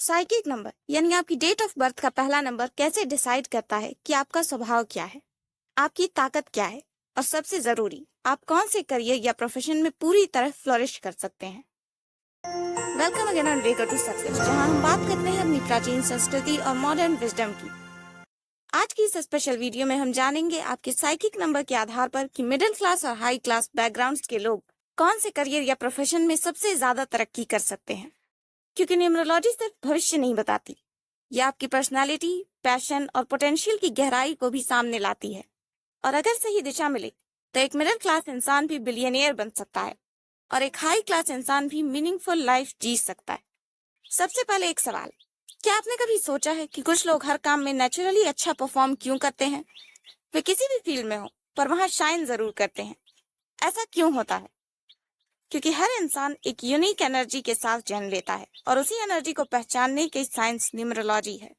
Psychic number यानी आपकी date of birth का पहला नंबर कैसे डिसाइड करता है कि आपका स्वभाव क्या है, आपकी ताकत क्या है और सबसे जरूरी आप कौन से करियर या प्रोफेशन में पूरी तरह फ्लोरिश कर सकते हैं। Welcome again on way to success, जहां हम बात करते हैं अपनी प्राचीन संस्कृति और मॉडर्न विजडम की। आज की इस स्पेशल वीडियो में हम जानेंगे आपके साइकिक नंबर के आधार पर कि मिडिल क्लास और हाई क्लास बैकग्राउंड्स के लोग कौन से करियर या प्रोफेशन में सबसे ज्यादा तरक्की कर सकते हैं। क्योंकि न्यूमरोलॉजी सिर्फ भविष्य नहीं बताती, यह आपकी पर्सनालिटी, पैशन और पोटेंशियल की गहराई को भी सामने लाती है। और अगर सही दिशा मिले तो एक मिडिल क्लास इंसान भी बिलियनियर बन सकता है और एक हाई क्लास इंसान भी मीनिंगफुल लाइफ जी सकता है। सबसे पहले एक सवाल, क्या आपने कभी सोचा है कि कुछ लोग हर काम में नेचुरली अच्छा परफॉर्म क्यों करते हैं? वे किसी भी फील्ड में हो पर वहां शाइन जरूर करते हैं। ऐसा क्यों होता है? क्योंकि हर इंसान एक यूनिक एनर्जी के साथ जन्म लेता है और उसी एनर्जी को पहचानने की साइंस न्यूमरोलॉजी है।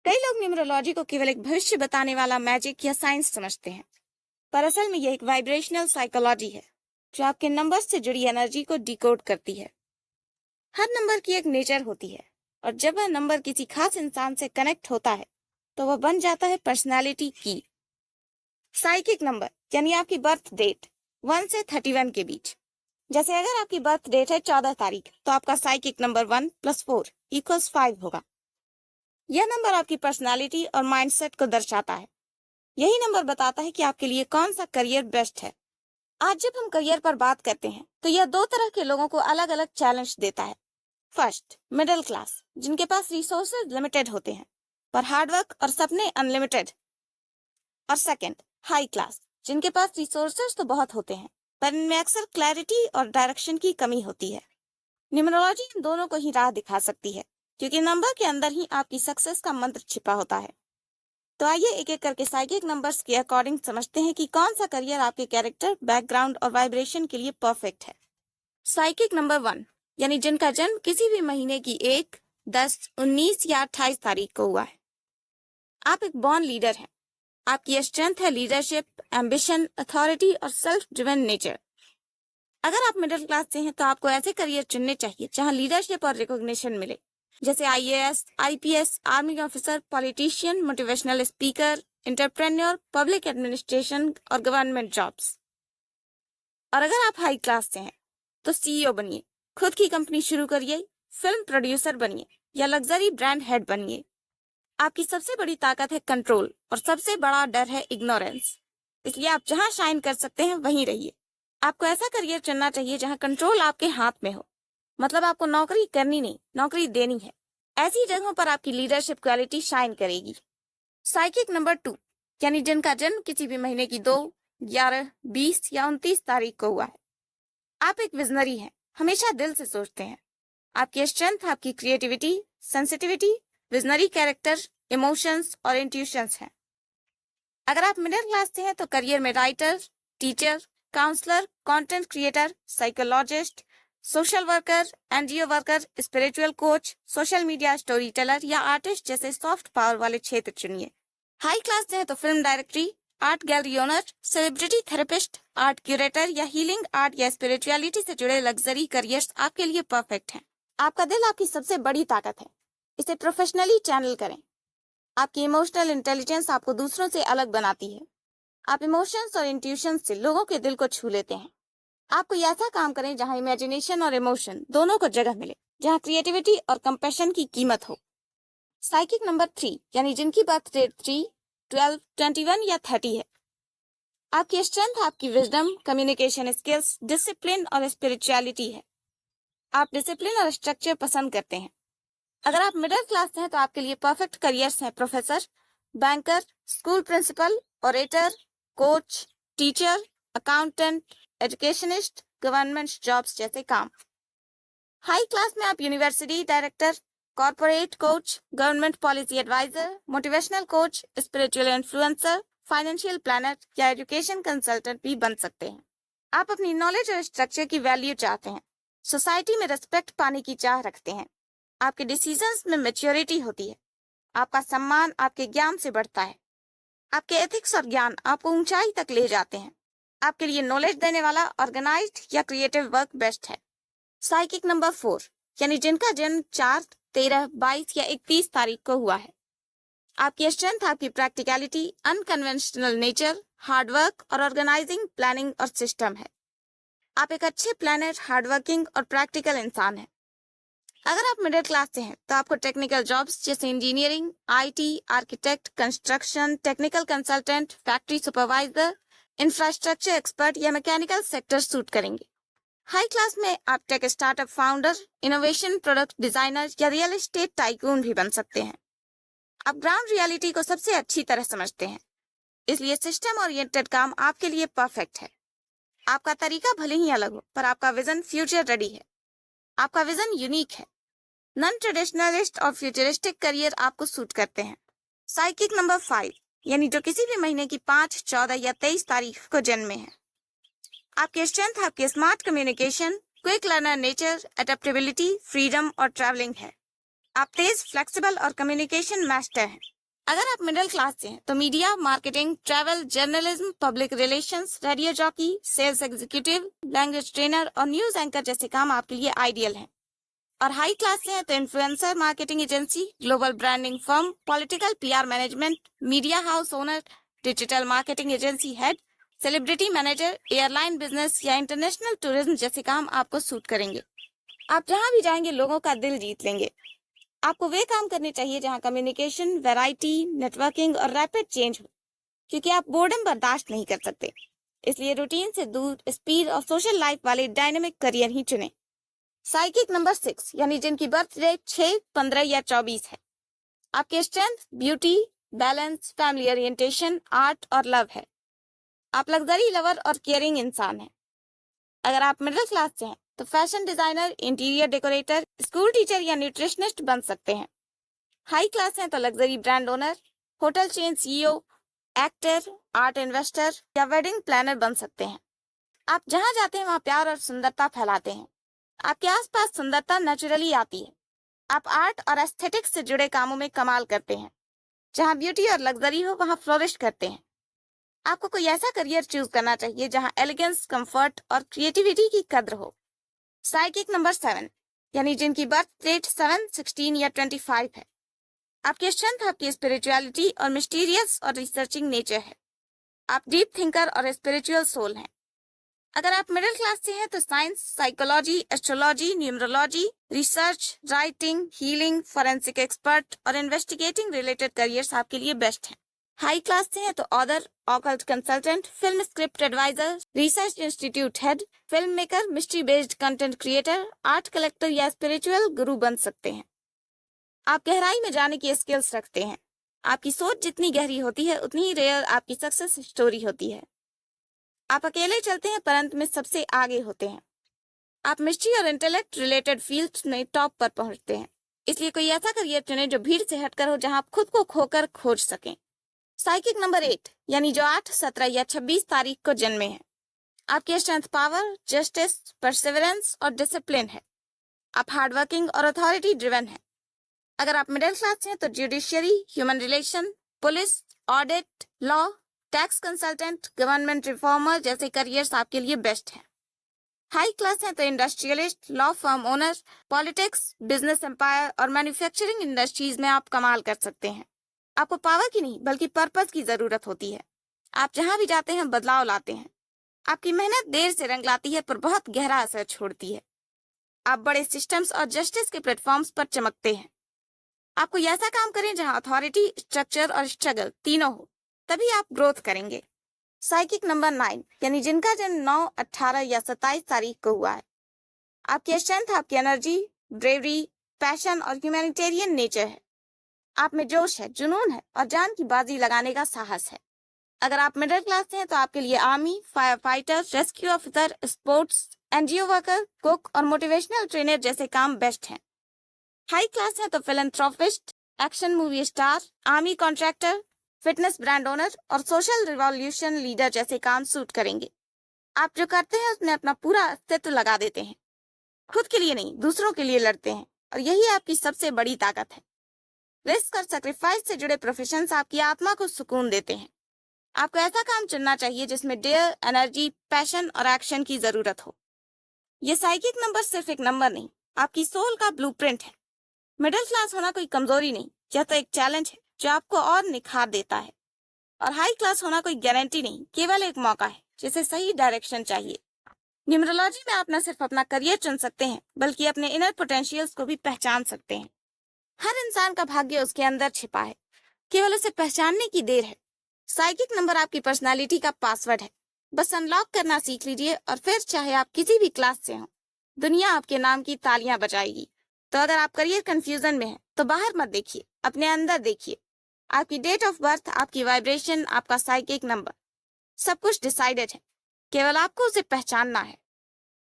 कई लोग न्यूमरोलॉजी को केवल एक भविष्य बताने वाला मैजिक या साइंस समझते हैं, पर असल में यह एक वाइब्रेशनल साइकोलॉजी है जो आपके नंबर से जुड़ी एनर्जी को डिकोड करती है। हर नंबर की एक नेचर होती है और जब वह नंबर किसी खास इंसान से कनेक्ट होता है तो वह बन जाता है पर्सनालिटी की। साइकिक नंबर यानी आपकी बर्थ डेट 1 से 31 के बीच। जैसे अगर आपकी बर्थ डेट है 14 तारीख तो आपका साइकिक नंबर 1 + 4 = 5 होगा। यह नंबर आपकी पर्सनालिटी और माइंडसेट को दर्शाता है। यही नंबर बताता है कि आपके लिए कौन सा करियर बेस्ट है। आज जब हम करियर पर बात करते हैं तो यह दो तरह के लोगों को अलग अलग चैलेंज देता है। फर्स्ट, मिडिल क्लास, जिनके पास रिसोर्सेज लिमिटेड होते हैं पर हार्डवर्क और सपने अनलिमिटेड। और सेकंड, हाई क्लास, जिनके पास रिसोर्सेज तो बहुत होते हैं पर इनमें अक्सर क्लैरिटी और डायरेक्शन की कमी होती है। न्यूमरोलॉजी इन दोनों को ही राह दिखा सकती है क्योंकि नंबर के अंदर ही आपकी सक्सेस का मंत्र छिपा होता है। तो आइए एक एक करके साइकिक नंबर्स के अकॉर्डिंग समझते हैं कि कौन सा करियर आपके कैरेक्टर, बैकग्राउंड और वाइब्रेशन के लिए परफेक्ट है। साइकिक नंबर 1 यानी जिनका जन्म किसी भी महीने की 1, 10, 19 या 28 तारीख को हुआ है। आप एक बॉर्न लीडर हैं। आपकी स्ट्रेंथ है लीडरशिप, एम्बिशन, अथॉरिटी और सेल्फ ड्रिवन नेचर। अगर आप मिडिल क्लास से हैं तो आपको ऐसे करियर चुनने चाहिए जहां लीडरशिप और रिकॉग्निशन मिले, जैसे IAS, IPS, army officer, politician, motivational speaker, entrepreneur, public administration और गवर्नमेंट जॉब्स। और अगर आप हाई क्लास से हैं तो सीईओ बनिए, खुद की कंपनी शुरू करिए, फिल्म प्रोड्यूसर बनिए या लग्जरी ब्रांड हेड बनिए। आपकी सबसे बड़ी ताकत है कंट्रोल और सबसे बड़ा डर है इग्नोरेंस। इसलिए आप जहां शाइन कर सकते हैं वहीं रहिए। आपको ऐसा करियर चुनना चाहिए जहां कंट्रोल आपके हाथ में हो, मतलब आपको नौकरी करनी नहीं, नौकरी देनी है। ऐसी जगहों पर आपकी लीडरशिप क्वालिटी शाइन करेगी। साइकिक नंबर 2 यानी जिनका जन्म किसी भी महीने की 2, 11, 20 या 29 तारीख को हुआ है। आप एक विजनरी हैं, हमेशा दिल से सोचते हैं। आपकी स्ट्रेंथ आपकी creativity, sensitivity, visionary character, emotions और इंट्यूशंस हैं। अगर आप मिडिल क्लास से हैं तो करियर में writer, teacher, counsellor, content creator, psychologist, social worker, NGO worker, spiritual coach, social media storyteller या आर्टिस्ट जैसे सॉफ्ट पावर वाले क्षेत्र चुनिए। हाई क्लास से हैं तो film directory, art gallery owner, celebrity therapist, art curator या हीलिंग आर्ट या स्पिरिचुअलिटी से जुड़े लग्जरी करियर्स आपके लिए परफेक्ट हैं। आपका दिल आपकी सबसे बड़ी ताकत है, इसे प्रोफेशनली चैनल करें। आपकी इमोशनल इंटेलिजेंस आपको दूसरों से अलग बनाती है। आप इमोशंस और इंट्यूशन से लोगों के दिल को छू लेते हैं। आप कोई ऐसा काम करें जहां इमेजिनेशन और इमोशन दोनों को जगह मिले, जहां क्रिएटिविटी और कंपैशन की कीमत हो। साइकिक नंबर 3 यानी जिनकी बर्थ डेट 3, 12, 21 या 30 है। आपकी स्ट्रेंथ आपकी विजडम, कम्युनिकेशन स्किल्स, डिसिप्लिन और स्पिरिचुअलिटी है। आप डिसिप्लिन और स्ट्रक्चर पसंद करते हैं। अगर आप मिडिल क्लास हैं तो आपके लिए परफेक्ट करियर्स हैं professor, banker, school principal, orator, coach, teacher, accountant, educationist, government jobs जैसे काम। हाई क्लास में आप university director, corporate coach, government policy adviser, motivational coach, spiritual influencer, financial planner या एजुकेशन कंसल्टेंट भी बन सकते हैं। आप अपनी नॉलेज और स्ट्रक्चर की वैल्यू चाहते हैं, सोसाइटी में रिस्पेक्ट पाने की चाह रखते हैं। आपके डिसीजंस में मैच्योरिटी होती है। आपका सम्मान आपके ज्ञान से बढ़ता है। आपके एथिक्स और ज्ञान आपको ऊंचाई तक ले जाते हैं। आपके लिए नॉलेज देने वाला ऑर्गेनाइज्ड या क्रिएटिव वर्क बेस्ट है। साइकिक नंबर 4 यानी जिनका जन्म 4, 13, 22 या 31 तारीख को हुआ है। आपकी स्ट्रेंथ आपकी प्रैक्टिकलिटी, अनकन्वेंशनल नेचर, हार्डवर्क और ऑर्गेनाइजिंग, प्लानिंग और सिस्टम है। आप एक अच्छे प्लानर, हार्डवर्किंग और प्रैक्टिकल इंसान हैं। अगर आप मिडिल क्लास से हैं तो आपको टेक्निकल जॉब्स जैसे engineering, IT, architect, construction, technical consultant, factory supervisor, infrastructure expert या मैकेनिकल सेक्टर सूट करेंगे। हाई क्लास में आप tech startup founder, innovation product designer या रियल एस्टेट टाइकून भी बन सकते हैं। आप ग्राउंड रियलिटी को सबसे अच्छी तरह समझते हैं, इसलिए सिस्टम ओरिएंटेड काम आपके लिए परफेक्ट है। आपका तरीका भले ही अलग हो, पर आपका विजन फ्यूचर रेडी है। आपका विजन यूनिक है। नॉन ट्रेडिशनलिस्ट और फ्यूचरिस्टिक करियर आपको सूट करते हैं। साइकिक नंबर 5 यानी जो किसी भी महीने की 5, 14 या 23 तारीख को जन्मे हैं। आपके स्ट्रेंथ आपके smart communication, quick learner nature, adaptability, freedom और ट्रैवलिंग है। आप तेज, फ्लेक्सिबल और कम्युनिकेशन मास्टर हैं। अगर आप मिडिल क्लास से हैं तो media, marketing, travel, journalism, public relations, radio jockey, sales executive, language trainer और न्यूज एंकर जैसे काम आपके लिए आइडियल हैं। और हाई क्लास से हैं तो influencer marketing agency, global branding firm, political PR management, media house owner, digital marketing agency head, celebrity manager, airline business या इंटरनेशनल टूरिज्म जैसे काम आपको सूट करेंगे। आप जहां भी जाएंगे लोगों का दिल जीत लेंगे। आपको वे काम करने चाहिए जहां कम्युनिकेशन, वैरायटी, नेटवर्किंग और रैपिड चेंज हो, क्योंकि आप बोर्डम बर्दाश्त नहीं कर सकते। इसलिए रूटीन से दूर स्पीड और सोशल लाइफ वाले डायनेमिक करियर ही चुनें। साइकिक नंबर 6 यानी जिनकी बर्थ डेट 6, 15 या 24 है। आपके strength beauty, balance, family orientation, art और लव है। आप लग्जरी लवर और केयरिंग इंसान हैं। अगर आप मिडिल क्लास से हैं तो fashion designer, interior decorator, school teacher या न्यूट्रिशनिस्ट बन सकते हैं। हाई क्लास हैं तो luxury brand owner, hotel chain CEO, actor, art investor या वेडिंग प्लानर बन सकते हैं। आप जहां जाते हैं वहां प्यार और सुंदरता फैलाते हैं। आपके आसपास सुंदरता नेचुरली आती है। आप आर्ट और एस्थेटिक्स से जुड़े कामों में कमाल करते हैं। जहां ब्यूटी और लग्जरी हो वहां फ्लोरिश करते हैं। आपको कोई ऐसा करियर चूज करना चाहिए जहां एलिगेंस, कंफर्ट और क्रिएटिविटी की कद्र हो। साइकिक नंबर 7 यानी जिनकी बर्थ डेट 7, 16 या 25 है। आपकी स्ट्रेंथ आपकी स्पिरिचुअलिटी और मिस्टीरियस और रिसर्चिंग नेचर है। आप डीप थिंकर और स्पिरिचुअल सोल हैं। अगर आप मिडिल क्लास से हैं तो science, psychology, astrology, numerology, research, writing, healing, forensic expert और इन्वेस्टिगेटिंग रिलेटेड करियर्स आपके लिए बेस्ट हैं। हाई क्लास से हैं तो author, occult consultant, film script adviser, research institute head, filmmaker, mystery based content creator, art collector या spiritual guru बन सकते हैं। आप गहराई में जाने की स्किल्स रखते हैं। आपकी सोच जितनी गहरी होती है उतनी ही रेयर आपकी सक्सेस स्टोरी होती है। आप अकेले चलते हैं पर अंत में सबसे आगे होते हैं। आप मिस्ट्री और इंटेलेक्ट रिलेटेड फील्ड्स में टॉप पर पहुंचते हैं। इसलिए कोई ऐसा करियर चुनें जो भीड़ से हटकर हो, जहां आप खुद को खोकर खोज सकें। साइकिक नंबर 8 यानी जो 8, 17 या 26 तारीख को जन्मे हैं। आपकी स्ट्रेंथ पावर, जस्टिस, परसिवरेंस और डिसिप्लिन है। आप हार्डवर्किंग और अथॉरिटी ड्रिवन हैं। अगर आप मिडिल क्लास हैं तो judiciary, human relation, police, audit, law, tax consultant, government reformer जैसे करियर्स आपके लिए बेस्ट हैं। हाई क्लास हैं तो industrialist, law firm owner, politics, business empire और मैन्युफैक्चरिंग इंडस्ट्रीज में आप कमाल कर सकते हैं। आपको पावर की नहीं बल्कि पर्पस की जरूरत होती है। आप जहां भी जाते हैं बदलाव लाते हैं। आपकी मेहनत देर से रंग लाती है पर बहुत गहरा असर छोड़ती है। आप बड़े सिस्टम्स और जस्टिस के प्लेटफॉर्म्स पर चमकते हैं। आप कोई ऐसा काम करें जहां अथॉरिटी, स्ट्रक्चर और स्ट्रगल तीनों हो, तभी आप ग्रोथ करेंगे। साइकिक नंबर 9 यानी जिनका जन्म 9, 18 या 27 तारीख को हुआ है। आपकी स्ट्रेंथ आपकी एनर्जी, ब्रेवरी, पैशन और ह्यूमैनिटेरियन नेचर है। आप में जोश है, जुनून है और जान की बाजी लगाने का साहस है। अगर आप मिडिल क्लास से हैं तो आपके लिए army, fire fighter, rescue officer, sports, NGO worker, cook और मोटिवेशनल ट्रेनर जैसे काम बेस्ट हैं। हाई क्लास हैं तो philanthropist, action movie star, army contractor, fitness brand owner और सोशल रिवॉल्यूशन लीडर जैसे काम सूट करेंगे। आप जो करते हैं उसमें अपना पूरा अस्तित्व लगा देते हैं। खुद के लिए नहीं, दूसरों के लिए लड़ते हैं और यही आपकी सबसे बड़ी ताकत है। रिस्क और सेक्रीफाइस से जुड़े प्रोफेशंस आपकी आत्मा को सुकून देते हैं। आपको ऐसा काम चुनना चाहिए जिसमें डेयर, एनर्जी, पैशन और एक्शन की जरूरत हो। ये साइकिक नंबर सिर्फ एक नंबर नहीं, आपकी सोल का ब्लूप्रिंट है। मिडिल क्लास होना कोई कमजोरी नहीं, यह तो एक चैलेंज है जो आपको और निखार देता है। और हाई क्लास होना कोई गारंटी नहीं, केवल एक मौका है जिसे सही डायरेक्शन चाहिए। न्यूमरोलॉजी में आप न सिर्फ अपना करियर चुन सकते हैं, बल्कि अपने इनर पोटेंशियल्स को भी पहचान सकते हैं। हर इंसान का भाग्य उसके अंदर छिपा है, केवल उसे पहचानने की देर है। साइकिक नंबर आपकी पर्सनालिटी का पासवर्ड है, बस अनलॉक करना सीख लीजिए और फिर चाहे आप किसी भी क्लास से हों, दुनिया आपके नाम की तालियां बजाएगी। तो अगर आप करियर कंफ्यूजन में हैं, तो बाहर मत देखिए, अपने अंदर देखिए। आपकी डेट ऑफ बर्थ, आपकी वाइब्रेशन, आपका साइकिक नंबर, सब कुछ डिसाइडेड है, केवल आपको उसे पहचानना है।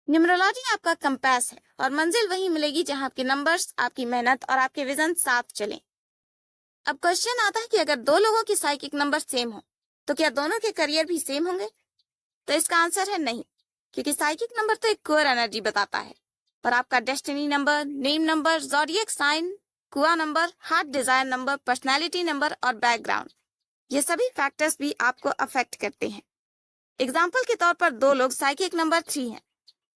न्यूमरोलॉजी आपका कंपास है और मंजिल वहीं मिलेगी जहां आपके नंबर्स, आपकी मेहनत और आपके विजन साथ चलें। अब क्वेश्चन आता है कि अगर दो लोगों की साइकिक नंबर सेम हो, तो क्या दोनों के करियर भी सेम होंगे? तो इसका आंसर है नहीं, क्योंकि साइकिक नंबर तो एक कोर एनर्जी बताता है, पर आपका destiny number, name number, zodiac sign, kua number, heart desire number, personality number और बैकग्राउंड, ये सभी फैक्टर्स भी आपको अफेक्ट करते हैं। एग्जाम्पल के तौर पर दो लोग साइकिक नंबर 3 हैं,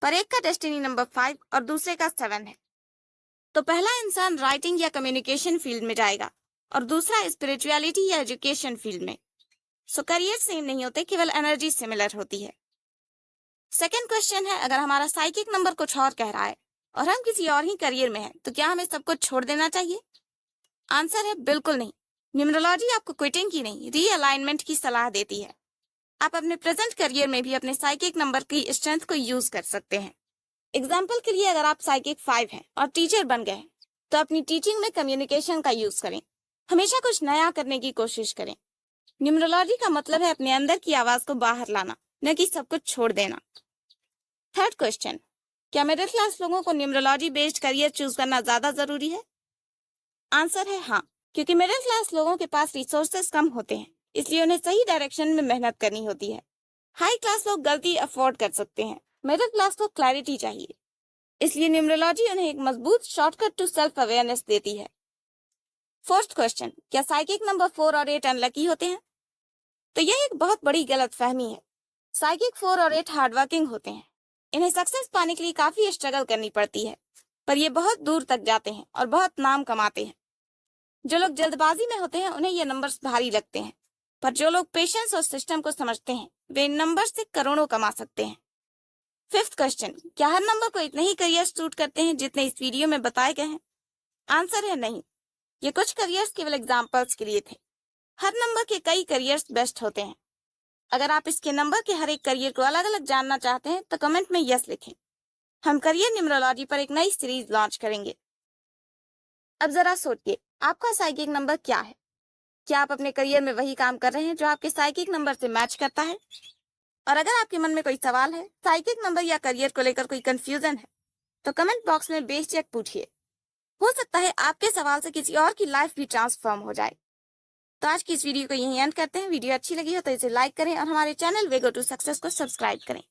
पर एक का डेस्टिनी नंबर 5 और दूसरे का 7 है। तो पहला इंसान राइटिंग या कम्युनिकेशन फील्ड में जाएगा और दूसरा स्पिरिचुअलिटी या एजुकेशन फील्ड में। सो करियर सेम नहीं होते, केवल एनर्जी सिमिलर होती है। सेकेंड क्वेश्चन है, अगर हमारा साइकिक नंबर कुछ और कह रहा है और हम किसी और ही करियर में हैं, तो क्या हमें सब कुछ छोड़ देना चाहिए? आंसर है बिल्कुल नहीं। न्यूमरोलॉजी आपको क्विटिंग की नहीं, रीअलाइनमेंट की सलाह देती है। आप अपने प्रेजेंट करियर में भी अपने साइकिक नंबर की स्ट्रेंथ को यूज कर सकते हैं। एग्जाम्पल के लिए अगर आप साइकिक 5 हैं और टीचर बन गए, तो अपनी टीचिंग में कम्युनिकेशन का यूज करें, हमेशा कुछ नया करने की कोशिश करें। न्यूमरोलॉजी का मतलब है अपने अंदर की आवाज को बाहर लाना, न कि सब कुछ छोड़ देना। थर्ड क्वेश्चन, क्या मिडिल क्लास लोगों को न्यूमरोलॉजी बेस्ड करियर चूज करना ज्यादा जरूरी है? आंसर है हाँ, क्योंकि मिडिल क्लास लोगों के पास रिसोर्सेस कम होते हैं, इसलिए उन्हें सही डायरेक्शन में मेहनत करनी होती है। हाई क्लास लोग गलती अफोर्ड कर सकते हैं, मिडिल क्लास को क्लैरिटी चाहिए, इसलिए न्यूमरोलॉजी उन्हें एक मजबूत शॉर्टकट टू सेल्फ अवेयरनेस देती है। फोर्थ क्वेश्चन, क्या साइकिक नंबर 4 और 8 अनलकी होते हैं? तो यह एक बहुत बड़ी गलतफहमी है। साइकिक 4 और 8 हार्डवर्किंग होते हैं, इन्हें सक्सेस पाने के लिए काफी स्ट्रगल करनी पड़ती है, पर ये बहुत दूर तक जाते हैं और बहुत नाम कमाते हैं। जो लोग जल्दबाजी में होते हैं उन्हें ये नंबर्स भारी लगते हैं, पर जो लोग पेशेंस और सिस्टम को समझते हैं, वे इन नंबर्स से करोड़ों कमा सकते हैं। फिफ्थ क्वेश्चन, क्या हर नंबर को इतने ही करियर सूट करते हैं जितने इस वीडियो में बताए गए हैं? आंसर है नहीं, ये कुछ करियर्स केवल एग्जाम्पल्स के लिए थे। हर नंबर के कई करियर्स बेस्ट होते हैं। अगर आप इसके नंबर के हर एक करियर को अलग अलग जानना चाहते हैं, तो कमेंट में यस लिखें। हम करियर न्यूमरोलॉजी पर एक नई सीरीज लॉन्च करेंगे। अब जरा सोचिए, आपका साइकिक नंबर क्या है? क्या आप अपने करियर में वही काम कर रहे हैं जो आपके साइकिक नंबर से मैच करता है? और अगर आपके मन में कोई सवाल है, साइकिक नंबर या करियर को लेकर कोई कंफ्यूजन है, तो कमेंट बॉक्स में बेझिझक पूछिए। हो सकता है आपके सवाल से किसी और की लाइफ भी ट्रांसफॉर्म हो जाए। तो आज की इस वीडियो को यहीं एंड करते हैं। वीडियो अच्छी लगी हो तो इसे लाइक करें और हमारे channel way go to success को सब्सक्राइब करें।